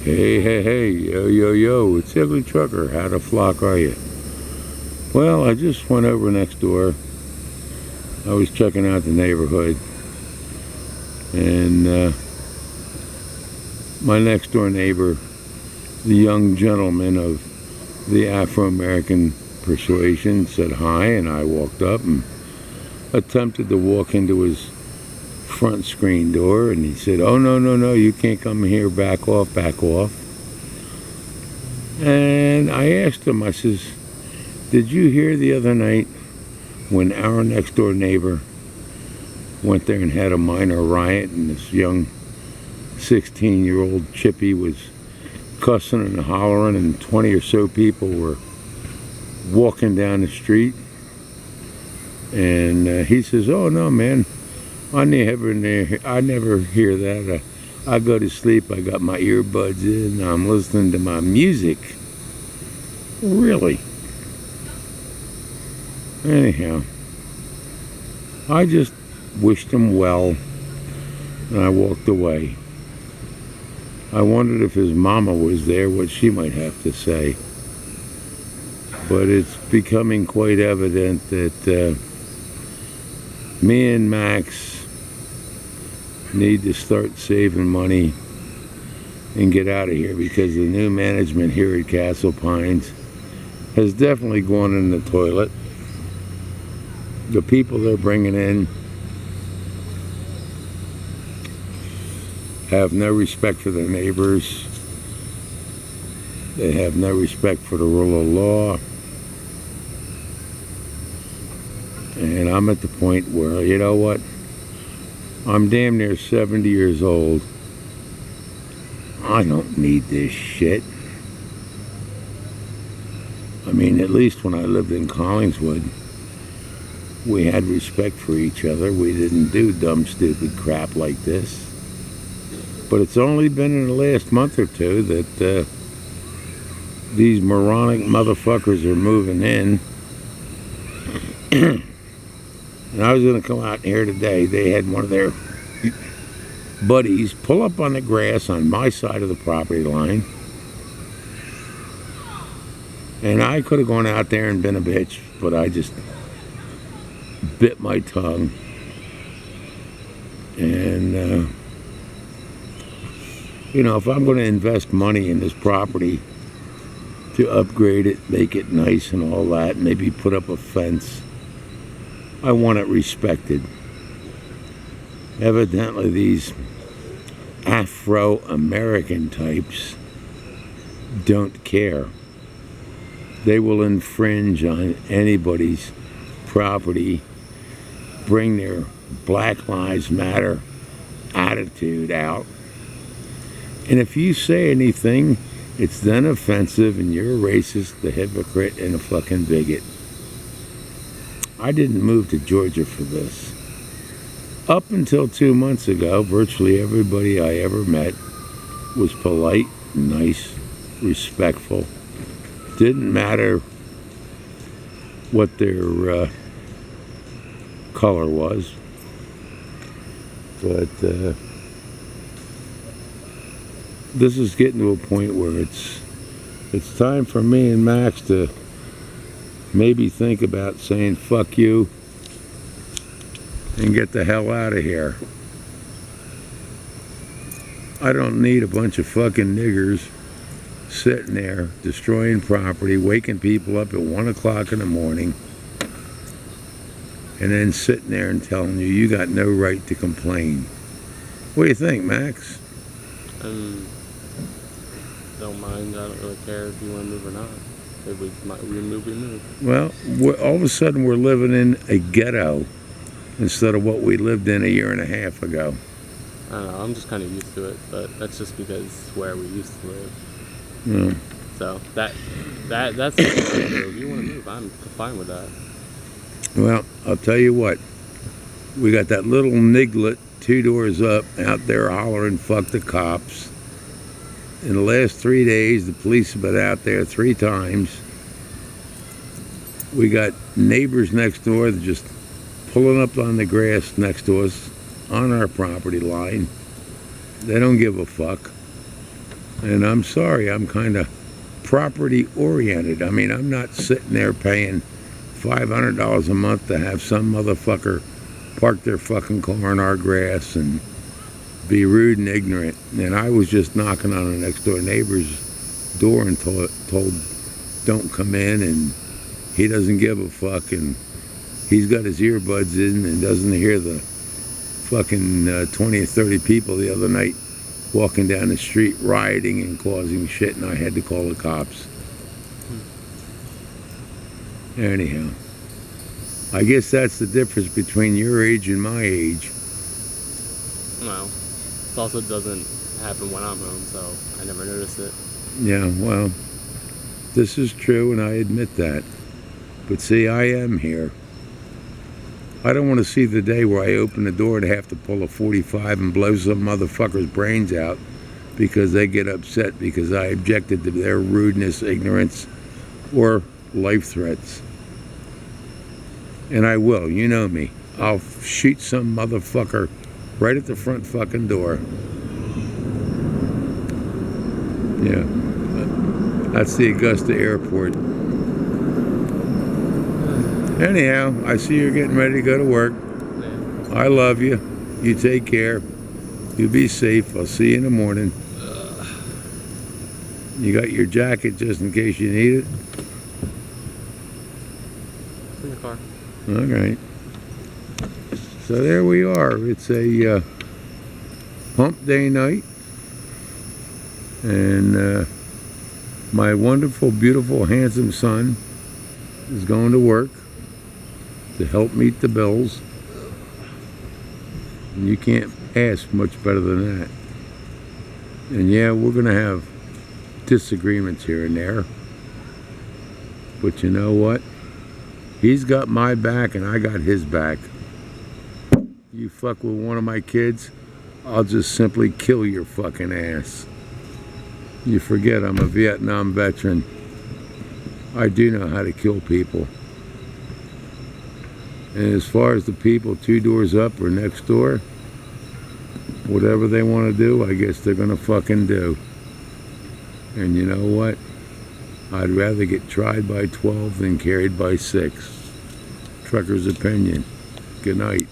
Hey, hey, hey, yo, yo, yo, it's Ugly Trucker. How the flock are you? Well, I just went over next door. I was checking out the neighborhood. And my next door neighbor, the young gentleman of the Afro-American persuasion, said hi, and I walked up and attempted to walk into his front screen door, and he said, "Oh, no, no, no, you can't come here, back off, back off." And I asked him, I says, "Did you hear the other night when our next door neighbor went there and had a minor riot, and this young 16-year-old chippy was cussing and hollering, and 20 or so people were walking down the street?" And he says, "Oh, no, man, I never hear that. I go to sleep, I got my earbuds in, I'm listening to my music." Really? Anyhow, I just wished him well, and I walked away. I wondered if his mama was there, what she might have to say. But it's becoming quite evident that me and Max need to start saving money and get out of here, because the new management here at Castle Pines has definitely gone in the toilet. The people they're bringing in have no respect for their neighbors. They have no respect for the rule of law. And I'm at the point where, you know what? I'm damn near 70 years old. I don't need this shit. I mean, at least when I lived in Collingswood, we had respect for each other. We didn't do dumb, stupid crap like this. But it's only been in the last month or two that these moronic motherfuckers are moving in. And I was going to come out here today. They had one of their buddies pull up on the grass on my side of the property line. And I could have gone out there and been a bitch, but I just bit my tongue. And, you know, if I'm going to invest money in this property to upgrade it, make it nice and all that, maybe put up a fence, I want it respected. Evidently, these Afro-American types don't care. They will infringe on anybody's property, bring their Black Lives Matter attitude out. And if you say anything, it's then offensive, and you're a racist, a hypocrite, and a fucking bigot. I didn't move to Georgia for this. Up until 2 months ago, virtually everybody I ever met was polite, nice, respectful. Didn't matter what their color was. But this is getting to a point where it's time for me and Max to maybe think about saying fuck you and get the hell out of here. I don't need a bunch of fucking niggers sitting there destroying property, waking people up at 1 o'clock in the morning, and then sitting there and telling you you got no right to complain. What do you think, Max? Don't mind. I don't really care if you want to move or not. If we move, we move. Well, all of a sudden we're living in a ghetto instead of what we lived in a year and a half ago. I don't know. I'm just kind of used to it, but that's just because it's where we used to live. Yeah. So that's if you want to move, I'm fine with that. Well, I'll tell you what. We got that little niglet 2 doors up out there hollering "fuck the cops." In the last 3 days, the police have been out there 3 times. We got neighbors next door that just pulling up on the grass next to us on our property line. They don't give a fuck. And I'm sorry, I'm kind of property oriented. I mean, I'm not sitting there paying $500 a month to have some motherfucker park their fucking car in our grass and be rude and ignorant. And I was just knocking on the next door neighbor's door and told don't come in, and he doesn't give a fuck, and he's got his earbuds in and doesn't hear the fucking 20 or 30 people the other night walking down the street rioting and causing shit, and I had to call the cops. Anyhow, I guess that's the difference between your age and my age. Well, it also doesn't happen when I'm home, so I never notice it. Yeah, well, this is true, and I admit that. But see, I am here. I don't want to see the day where I open the door and have to pull a 45 and blow some motherfucker's brains out because they get upset because I objected to their rudeness, ignorance, or life threats. And I will, you know me. I'll shoot some motherfucker right at the front fucking door. Yeah. That's the Augusta airport. Anyhow, I see you're getting ready to go to work. Yeah. I love you. You take care. You be safe. I'll see you in the morning. You got your jacket just in case you need it? In the car. All right. So there we are. It's a hump day night. And my wonderful, beautiful, handsome son is going to work to help meet the bills. And you can't ask much better than that. And yeah, we're going to have disagreements here and there. But you know what? He's got my back and I got his back. You fuck with one of my kids, I'll just simply kill your fucking ass. You forget I'm a Vietnam veteran. I do know how to kill people. And as far as the people 2 doors up or next door, whatever they want to do, I guess they're going to fucking do. And you know what? I'd rather get tried by 12 than carried by 6. Trucker's opinion. Good night.